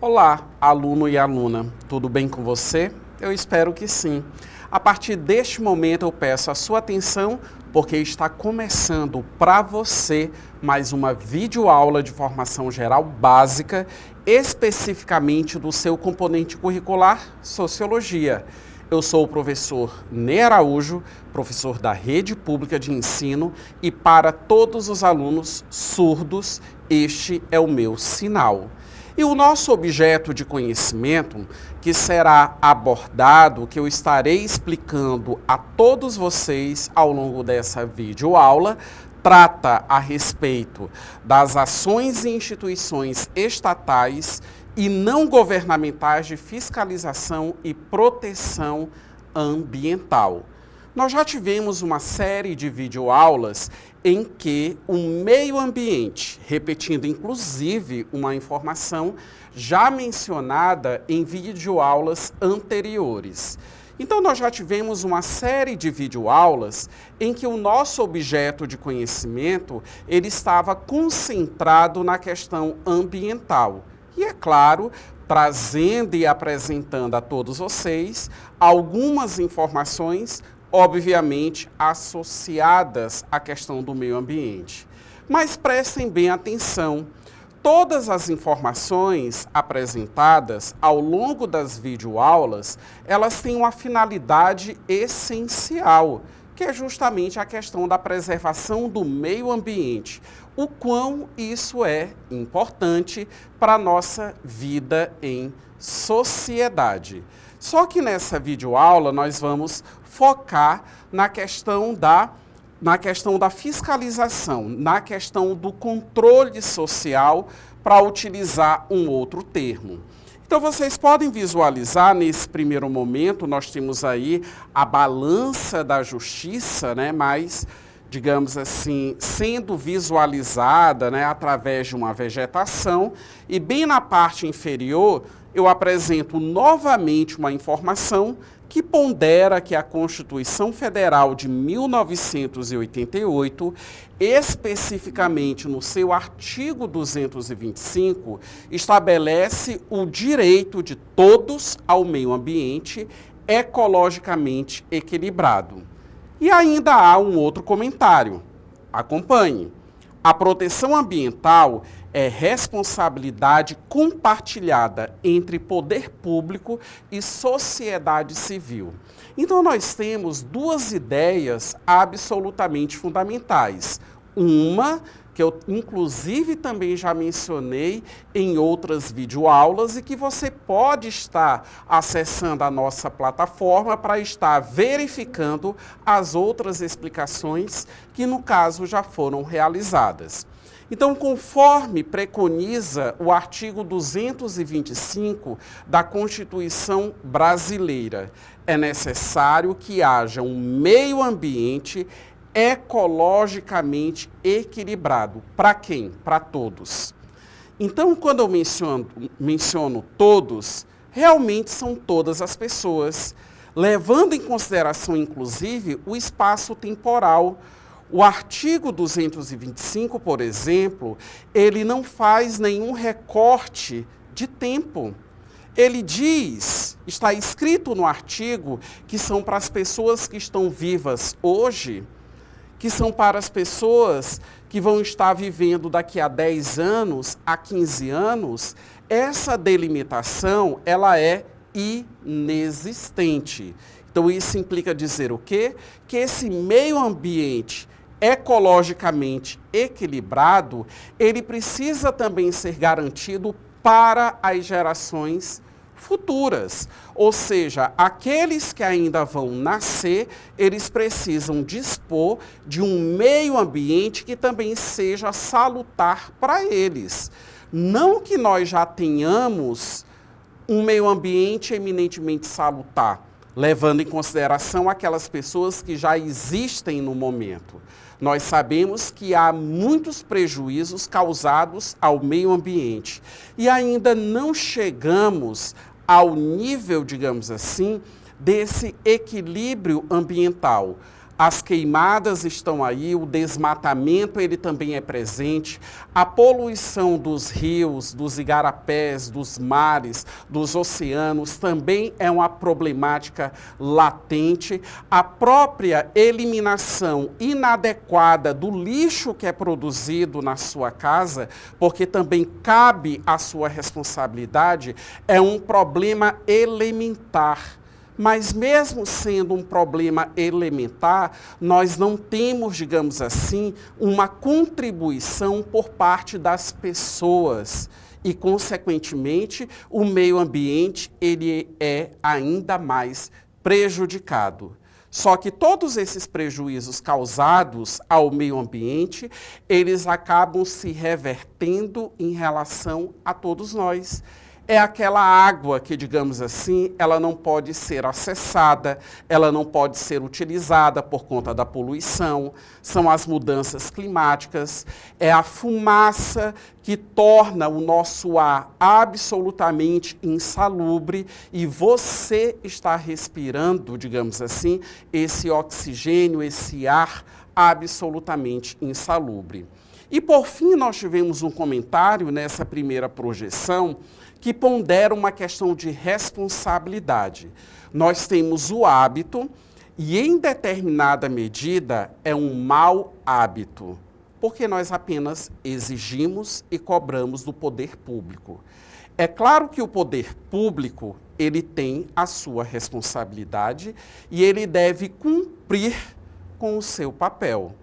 Olá, aluno e aluna, tudo bem com você? Eu espero que sim. A partir deste momento eu peço a sua atenção porque está começando para você mais uma videoaula de formação geral básica, especificamente do seu componente curricular Sociologia. Eu sou o professor Ney Araújo, professor da Rede Pública de Ensino, e para todos os alunos surdos, este é o meu sinal. E o nosso objeto de conhecimento, que será abordado, que eu estarei explicando a todos vocês ao longo dessa videoaula, trata a respeito das ações e instituições estatais e não governamentais de fiscalização e proteção ambiental. Nós já tivemos uma série de videoaulas em que o meio ambiente, repetindo inclusive uma informação já mencionada em videoaulas anteriores. Então nós já tivemos uma série de videoaulas em que o nosso objeto de conhecimento ele estava concentrado na questão ambiental. E é claro, trazendo e apresentando a todos vocês algumas informações obviamente associadas à questão do meio ambiente. Mas prestem bem atenção, todas as informações apresentadas ao longo das videoaulas, elas têm uma finalidade essencial, que é justamente a questão da preservação do meio ambiente, o quão isso é importante para a nossa vida em sociedade. Só que nessa videoaula nós vamos focar na questão da fiscalização, na questão do controle social, para utilizar um outro termo. Então vocês podem visualizar nesse primeiro momento, nós temos aí a balança da justiça, né, mas, digamos assim, sendo visualizada, né, através de uma vegetação, e bem na parte inferior eu apresento novamente uma informação que pondera que a Constituição Federal de 1988, especificamente no seu artigo 225, estabelece o direito de todos ao meio ambiente ecologicamente equilibrado. E ainda há um outro comentário. Acompanhe. A proteção ambiental é responsabilidade compartilhada entre poder público e sociedade civil. Então nós temos duas ideias absolutamente fundamentais. Uma, que eu inclusive também já mencionei em outras videoaulas e que você pode estar acessando a nossa plataforma para estar verificando as outras explicações que no caso já foram realizadas. Então, conforme preconiza o artigo 225 da Constituição Brasileira, é necessário que haja um meio ambiente ecologicamente equilibrado. Para quem? Para todos. Então, quando eu menciono todos, realmente são todas as pessoas, levando em consideração, inclusive, o espaço temporal. O artigo 225, por exemplo, ele não faz nenhum recorte de tempo. Ele diz, está escrito no artigo, que são para as pessoas que estão vivas hoje, que são para as pessoas que vão estar vivendo daqui a 10 anos, a 15 anos. Essa delimitação, ela é inexistente. Então, isso implica dizer o quê? Que esse meio ambiente ecologicamente equilibrado, ele precisa também ser garantido para as gerações futuras. Ou seja, aqueles que ainda vão nascer, eles precisam dispor de um meio ambiente que também seja salutar para eles. Não que nós já tenhamos um meio ambiente eminentemente salutar, levando em consideração aquelas pessoas que já existem no momento. Nós sabemos que há muitos prejuízos causados ao meio ambiente e ainda não chegamos ao nível, digamos assim, desse equilíbrio ambiental. As queimadas estão aí, o desmatamento ele também é presente, a poluição dos rios, dos igarapés, dos mares, dos oceanos também é uma problemática latente. A própria eliminação inadequada do lixo que é produzido na sua casa, porque também cabe à sua responsabilidade, é um problema elementar. Mas mesmo sendo um problema elementar, nós não temos, digamos assim, uma contribuição por parte das pessoas. E, consequentemente, o meio ambiente ele é ainda mais prejudicado. Só que todos esses prejuízos causados ao meio ambiente, eles acabam se revertendo em relação a todos nós. É aquela água que, digamos assim, ela não pode ser acessada, ela não pode ser utilizada por conta da poluição, são as mudanças climáticas, é a fumaça que torna o nosso ar absolutamente insalubre e você está respirando, digamos assim, esse oxigênio, esse ar absolutamente insalubre. E, por fim, nós tivemos um comentário nessa primeira projeção que pondera uma questão de responsabilidade. Nós temos o hábito e, em determinada medida, é um mau hábito, porque nós apenas exigimos e cobramos do poder público. É claro que o poder público, ele tem a sua responsabilidade e ele deve cumprir com o seu papel.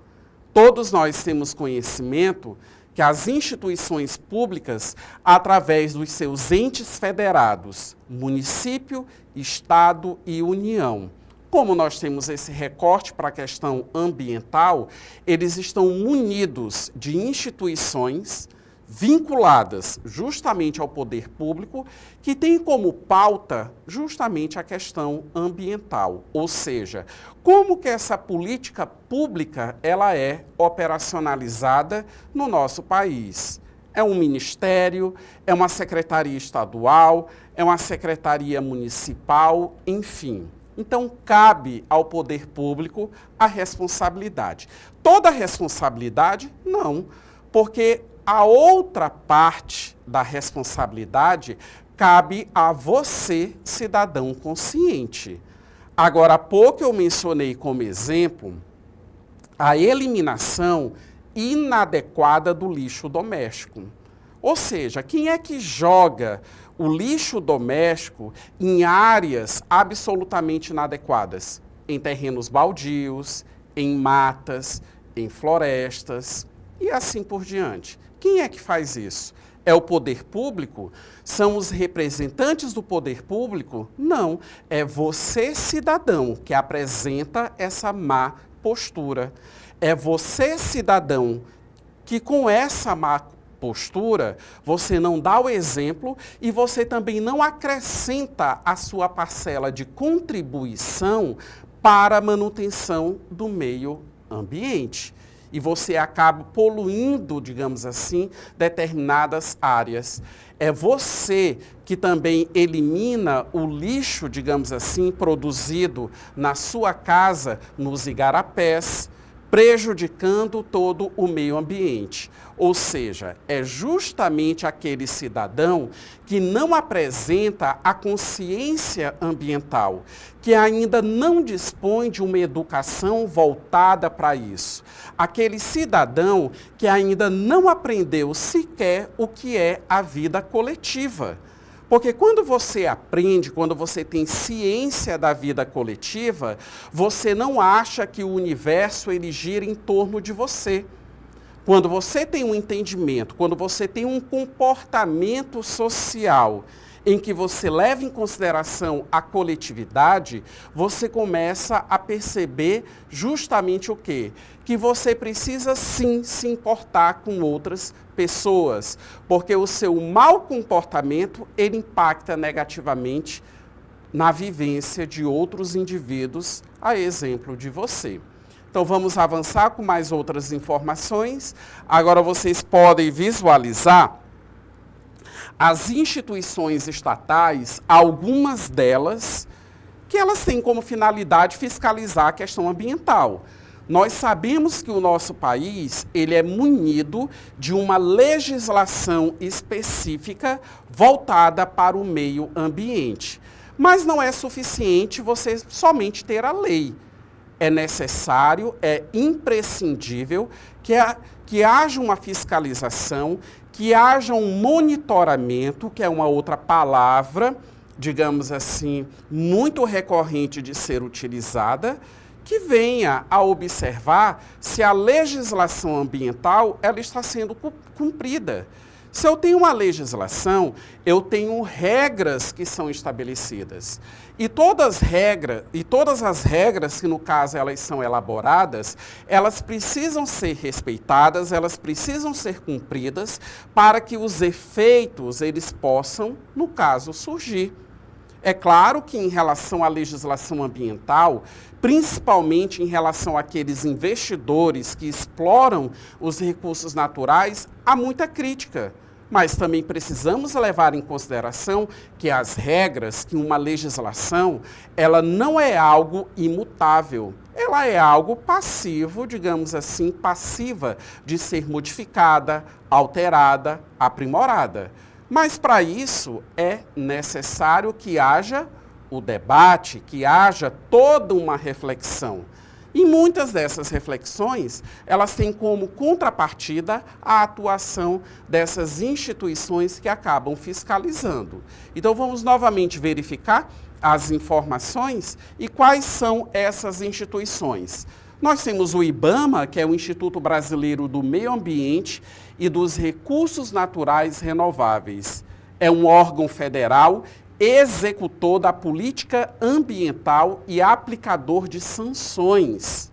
Todos nós temos conhecimento que as instituições públicas, através dos seus entes federados, município, estado e União, como nós temos esse recorte para a questão ambiental, eles estão munidos de instituições vinculadas justamente ao poder público, que tem como pauta justamente a questão ambiental, ou seja, como que essa política pública ela é operacionalizada no nosso país. É um ministério, é uma secretaria estadual, é uma secretaria municipal, enfim. Então, cabe ao poder público a responsabilidade. Toda a responsabilidade? Não, porque a outra parte da responsabilidade cabe a você, cidadão consciente. Agora, há pouco eu mencionei como exemplo a eliminação inadequada do lixo doméstico. Ou seja, quem é que joga o lixo doméstico em áreas absolutamente inadequadas? Em terrenos baldios, em matas, em florestas e assim por diante. Quem é que faz isso? É o poder público? São os representantes do poder público? Não, é você, cidadão, que apresenta essa má postura. É você, cidadão, que com essa má postura, você não dá o exemplo e você também não acrescenta a sua parcela de contribuição para a manutenção do meio ambiente. E você acaba poluindo, digamos assim, determinadas áreas. É você que também elimina o lixo, digamos assim, produzido na sua casa, nos igarapés, prejudicando todo o meio ambiente. Ou seja, é justamente aquele cidadão que não apresenta a consciência ambiental, que ainda não dispõe de uma educação voltada para isso. Aquele cidadão que ainda não aprendeu sequer o que é a vida coletiva. Porque quando você aprende, quando você tem ciência da vida coletiva, você não acha que o universo ele gira em torno de você. Quando você tem um entendimento, quando você tem um comportamento social em que você leva em consideração a coletividade, você começa a perceber justamente o quê? Que você precisa sim se importar com outras pessoas, porque o seu mau comportamento, ele impacta negativamente na vivência de outros indivíduos, a exemplo de você. Então vamos avançar com mais outras informações. Agora vocês podem visualizar as instituições estatais, algumas delas que elas têm como finalidade fiscalizar a questão ambiental. Nós sabemos que o nosso país, ele é munido de uma legislação específica voltada para o meio ambiente. Mas não é suficiente você somente ter a lei. É necessário, é imprescindível que haja uma fiscalização, que haja um monitoramento, que é uma outra palavra, digamos assim, muito recorrente de ser utilizada, que venha a observar se a legislação ambiental ela está sendo cumprida. Se eu tenho uma legislação, eu tenho regras que são estabelecidas. E todas as regras, que no caso elas são elaboradas, elas precisam ser respeitadas, elas precisam ser cumpridas para que os efeitos eles possam, no caso, surgir. É claro que em relação à legislação ambiental, principalmente em relação àqueles investidores que exploram os recursos naturais, há muita crítica. Mas também precisamos levar em consideração que as regras, que uma legislação, ela não é algo imutável. Ela é algo passivo, digamos assim, passiva de ser modificada, alterada, aprimorada. Mas para isso é necessário que haja o debate, que haja toda uma reflexão. E muitas dessas reflexões, elas têm como contrapartida a atuação dessas instituições que acabam fiscalizando. Então vamos novamente verificar as informações e quais são essas instituições. Nós temos o IBAMA, que é o Instituto Brasileiro do Meio Ambiente e dos Recursos Naturais Renováveis. É um órgão federal executor da política ambiental e aplicador de sanções.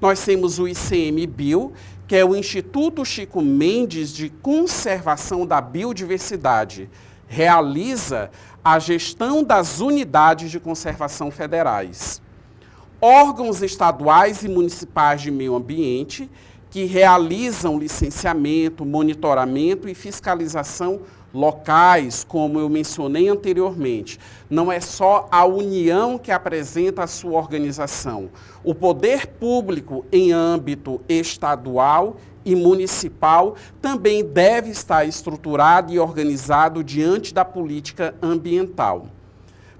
Nós temos o ICMBio, que é o Instituto Chico Mendes de Conservação da Biodiversidade. Realiza a gestão das unidades de conservação federais. Órgãos estaduais e municipais de meio ambiente que realizam licenciamento, monitoramento e fiscalização locais, como eu mencionei anteriormente. Não é só a União que apresenta a sua organização. O poder público em âmbito estadual e municipal também deve estar estruturado e organizado diante da política ambiental.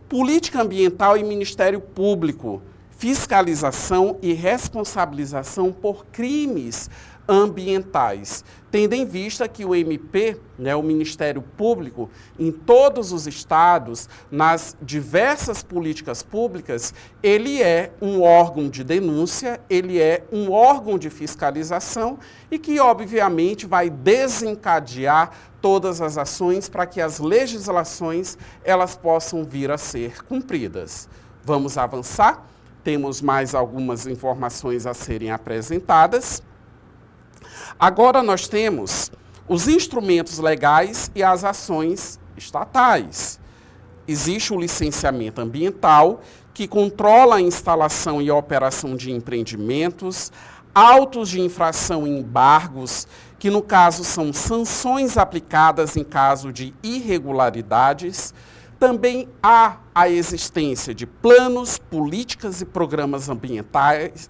Política ambiental e Ministério Público, fiscalização e responsabilização por crimes ambientais, tendo em vista que o MP, o Ministério Público, em todos os estados, nas diversas políticas públicas, ele é um órgão de denúncia, ele é um órgão de fiscalização e que, obviamente, vai desencadear todas as ações para que as legislações elas possam vir a ser cumpridas. Vamos avançar? Temos mais algumas informações a serem apresentadas. Agora nós temos os instrumentos legais e as ações estatais. Existe o licenciamento ambiental, que controla a instalação e a operação de empreendimentos, autos de infração e embargos, que no caso são sanções aplicadas em caso de irregularidades. Também há a existência de planos, políticas e programas ambientais,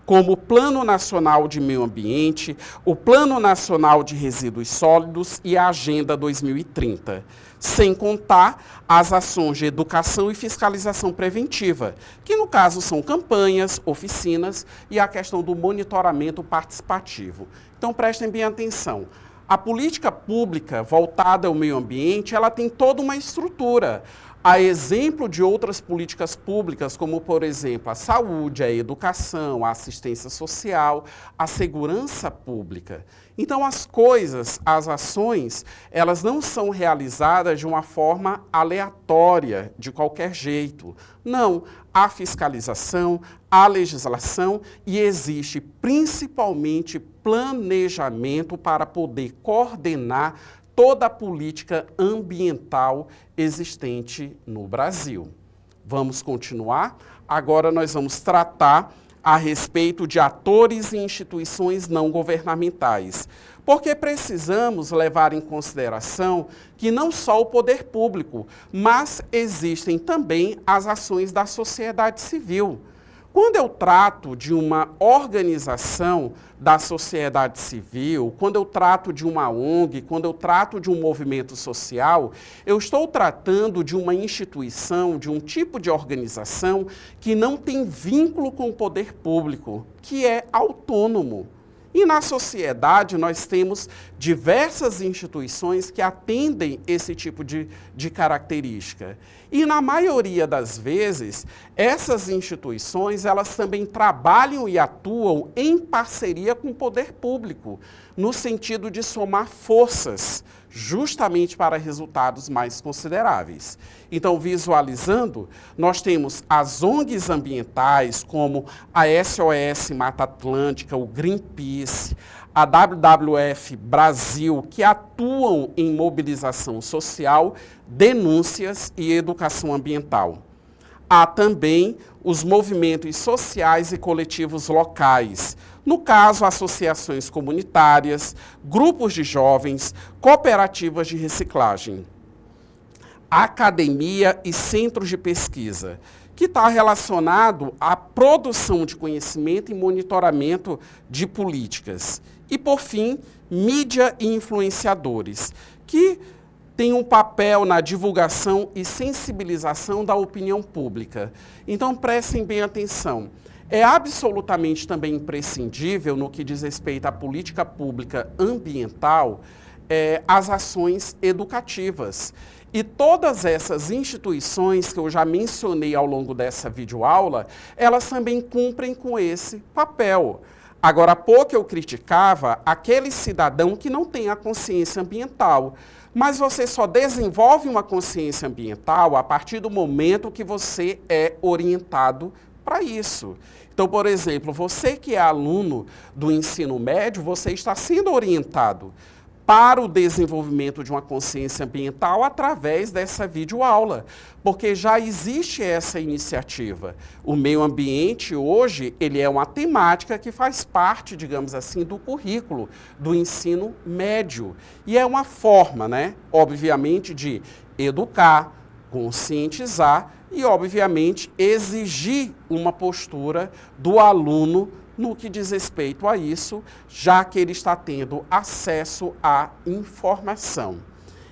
como o Plano Nacional de Meio Ambiente, o Plano Nacional de Resíduos Sólidos e a Agenda 2030, sem contar as ações de educação e fiscalização preventiva, que no caso são campanhas, oficinas e a questão do monitoramento participativo. Então prestem bem atenção. A política pública voltada ao meio ambiente, ela tem toda uma estrutura. A exemplo de outras políticas públicas, como, por exemplo, a saúde, a educação, a assistência social, a segurança pública. Então, as ações, elas não são realizadas de uma forma aleatória, de qualquer jeito. Não, há fiscalização, há legislação e existe principalmente planejamento para poder coordenar toda a política ambiental existente no Brasil. Vamos continuar? Agora nós vamos tratar a respeito de atores e instituições não governamentais, porque precisamos levar em consideração que não só o poder público, mas existem também as ações da sociedade civil. Quando eu trato de uma organização da sociedade civil, quando eu trato de uma ONG, quando eu trato de um movimento social, eu estou tratando de uma instituição, de um tipo de organização que não tem vínculo com o poder público, que é autônomo. E na sociedade nós temos diversas instituições que atendem esse tipo de característica. E na maioria das vezes, essas instituições, elas também trabalham e atuam em parceria com o poder público, no sentido de somar forças, justamente para resultados mais consideráveis. Então, visualizando, nós temos as ONGs ambientais, como a SOS Mata Atlântica, o Greenpeace, a WWF Brasil, que atuam em mobilização social, denúncias e educação ambiental. Há também os movimentos sociais e coletivos locais, no caso, associações comunitárias, grupos de jovens, cooperativas de reciclagem, academia e centros de pesquisa, que está relacionado à produção de conhecimento e monitoramento de políticas. E, por fim, mídia e influenciadores, que tem um papel na divulgação e sensibilização da opinião pública. Então, prestem bem atenção. É absolutamente também imprescindível, no que diz respeito à política pública ambiental, as ações educativas. E todas essas instituições que eu já mencionei ao longo dessa videoaula, elas também cumprem com esse papel. Agora, há pouco eu criticava aquele cidadão que não tem a consciência ambiental. Mas você só desenvolve uma consciência ambiental a partir do momento que você é orientado para isso. Então, por exemplo, você que é aluno do ensino médio, você está sendo orientado para o desenvolvimento de uma consciência ambiental através dessa videoaula, porque já existe essa iniciativa. O meio ambiente hoje, ele é uma temática que faz parte, digamos assim, do currículo do ensino médio. E é uma forma, obviamente, de educar, conscientizar e, obviamente, exigir uma postura do aluno no que diz respeito a isso, já que ele está tendo acesso à informação.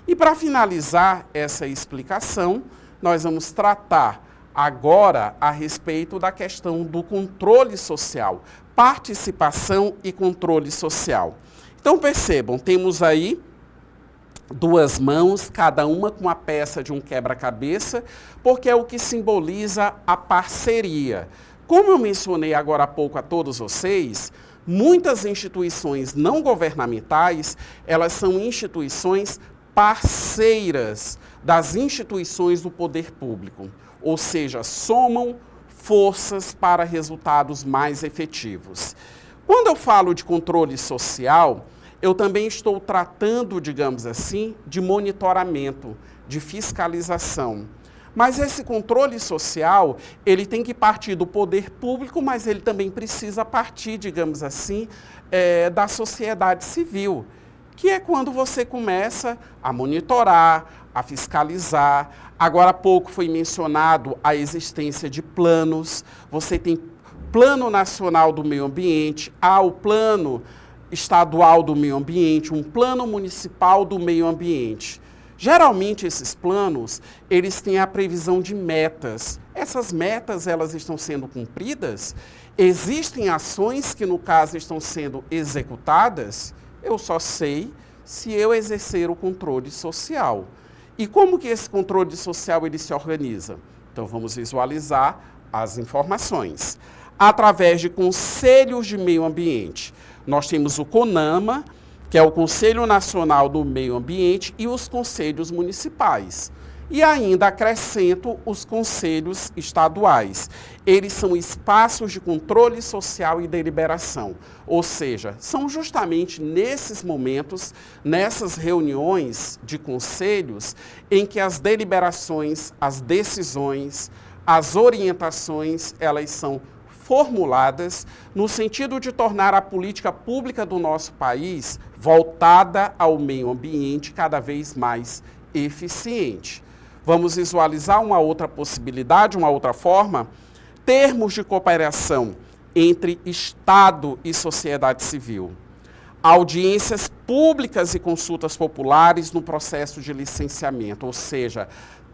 E para finalizar essa explicação, nós vamos tratar agora a respeito da questão do controle social, participação e controle social. Então percebam, temos aí duas mãos, cada uma com uma peça de um quebra-cabeça, porque é o que simboliza a parceria. Como eu mencionei agora há pouco a todos vocês, muitas instituições não governamentais, elas são instituições parceiras das instituições do poder público, ou seja, somam forças para resultados mais efetivos. Quando eu falo de controle social, eu também estou tratando, digamos assim, de monitoramento, de fiscalização. Mas esse controle social, ele tem que partir do poder público, mas ele também precisa partir, digamos assim, da sociedade civil, que é quando você começa a monitorar, a fiscalizar. Agora há pouco foi mencionado a existência de planos. Você tem Plano Nacional do Meio Ambiente, há o Plano Estadual do Meio Ambiente, um Plano Municipal do Meio Ambiente. Geralmente esses planos, eles têm a previsão de metas. Essas metas, elas estão sendo cumpridas? Existem ações que, no caso, estão sendo executadas? Eu só sei se eu exercer o controle social. E como que esse controle social ele se organiza? Então, vamos visualizar as informações. Através de conselhos de meio ambiente. Nós temos o CONAMA, que é o Conselho Nacional do Meio Ambiente, e os conselhos municipais. E ainda acrescento os conselhos estaduais. Eles são espaços de controle social e deliberação. Ou seja, são justamente nesses momentos, nessas reuniões de conselhos, em que as deliberações, as decisões, as orientações, elas são formuladas no sentido de tornar a política pública do nosso país voltada ao meio ambiente cada vez mais eficiente. Vamos visualizar uma outra possibilidade, uma outra forma, termos de cooperação entre Estado e sociedade civil. Audiências públicas e consultas populares no processo de licenciamento, ou seja,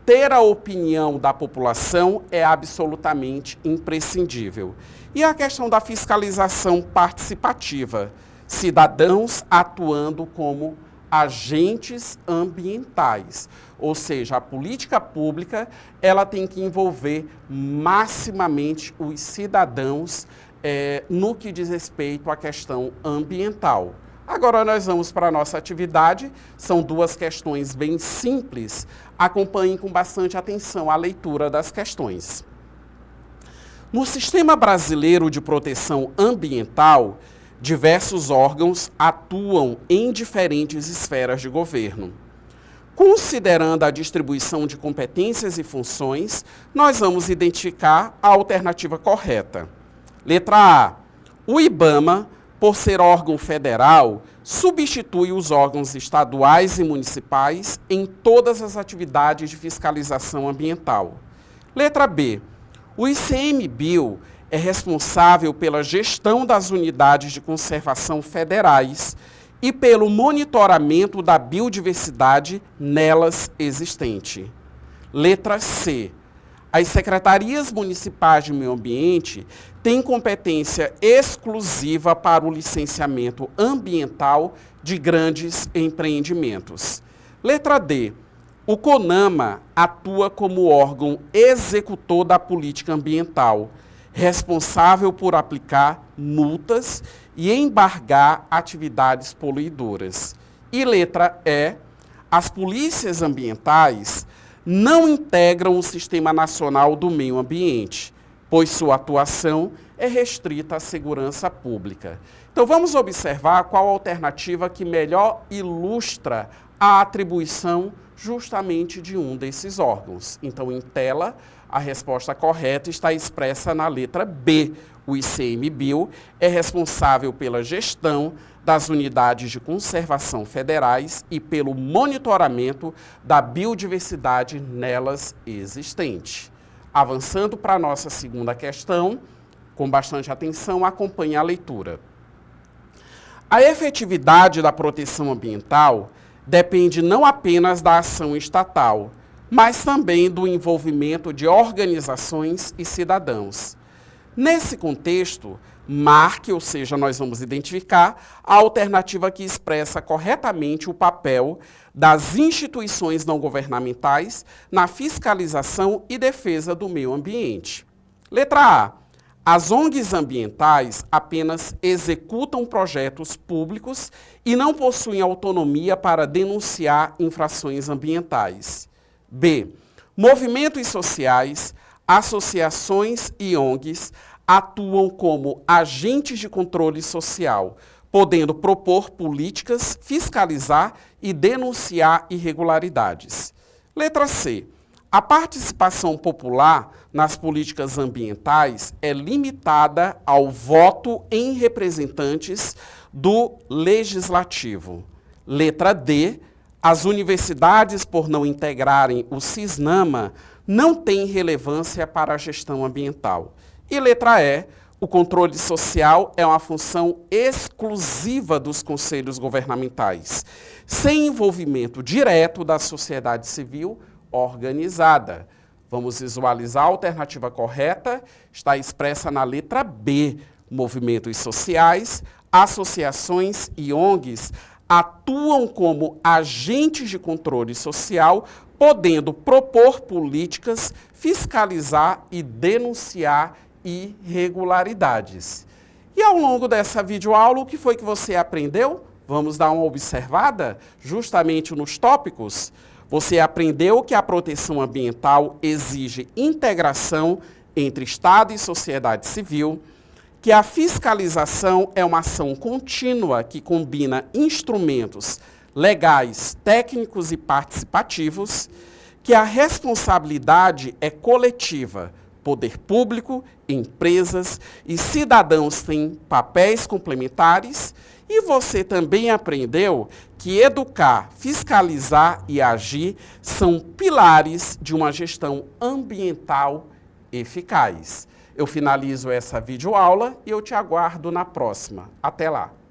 ter a opinião da população é absolutamente imprescindível. E a questão da fiscalização participativa, cidadãos atuando como agentes ambientais, ou seja, a política pública ela tem que envolver maximamente os cidadãos no que diz respeito à questão ambiental. Agora nós vamos para a nossa atividade, são duas questões bem simples, acompanhem com bastante atenção a leitura das questões. No Sistema Brasileiro de Proteção Ambiental, diversos órgãos atuam em diferentes esferas de governo. Considerando a distribuição de competências e funções, nós vamos identificar a alternativa correta. Letra A. O IBAMA, por ser órgão federal, substitui os órgãos estaduais e municipais em todas as atividades de fiscalização ambiental. Letra B. O ICMBio é responsável pela gestão das unidades de conservação federais e pelo monitoramento da biodiversidade nelas existente. Letra C. As secretarias municipais de meio ambiente têm competência exclusiva para o licenciamento ambiental de grandes empreendimentos. Letra D. O CONAMA atua como órgão executor da política ambiental, responsável por aplicar multas e embargar atividades poluidoras. E letra E. As polícias ambientais não integram o Sistema Nacional do Meio Ambiente, pois sua atuação é restrita à segurança pública. Então vamos observar qual a alternativa que melhor ilustra a atribuição justamente de um desses órgãos. Então em tela, a resposta correta está expressa na letra B. O ICMBio é responsável pela gestão das unidades de conservação federais e pelo monitoramento da biodiversidade nelas existente. Avançando para a nossa segunda questão, com bastante atenção, acompanhe a leitura. A efetividade da proteção ambiental depende não apenas da ação estatal, mas também do envolvimento de organizações e cidadãos. Nesse contexto, marque, ou seja, nós vamos identificar a alternativa que expressa corretamente o papel das instituições não governamentais na fiscalização e defesa do meio ambiente. Letra A. As ONGs ambientais apenas executam projetos públicos e não possuem autonomia para denunciar infrações ambientais. B. Movimentos sociais, associações e ONGs atuam como agentes de controle social, podendo propor políticas, fiscalizar e denunciar irregularidades. Letra C. A participação popular nas políticas ambientais é limitada ao voto em representantes do Legislativo. Letra D. As universidades, por não integrarem o CISNAMA, não têm relevância para a gestão ambiental. E letra E, o controle social é uma função exclusiva dos conselhos governamentais, sem envolvimento direto da sociedade civil organizada. Vamos visualizar a alternativa correta, está expressa na letra B. Movimentos sociais, associações e ONGs atuam como agentes de controle social, podendo propor políticas, fiscalizar e denunciar irregularidades. E ao longo dessa videoaula, o que foi que você aprendeu? Vamos dar uma observada justamente nos tópicos. Você aprendeu que a proteção ambiental exige integração entre Estado e sociedade civil, que a fiscalização é uma ação contínua que combina instrumentos legais, técnicos e participativos, que a responsabilidade é coletiva, Poder público, empresas e cidadãos têm papéis complementares e você também aprendeu que educar, fiscalizar e agir são pilares de uma gestão ambiental eficaz. Eu finalizo essa videoaula e eu te aguardo na próxima. Até lá!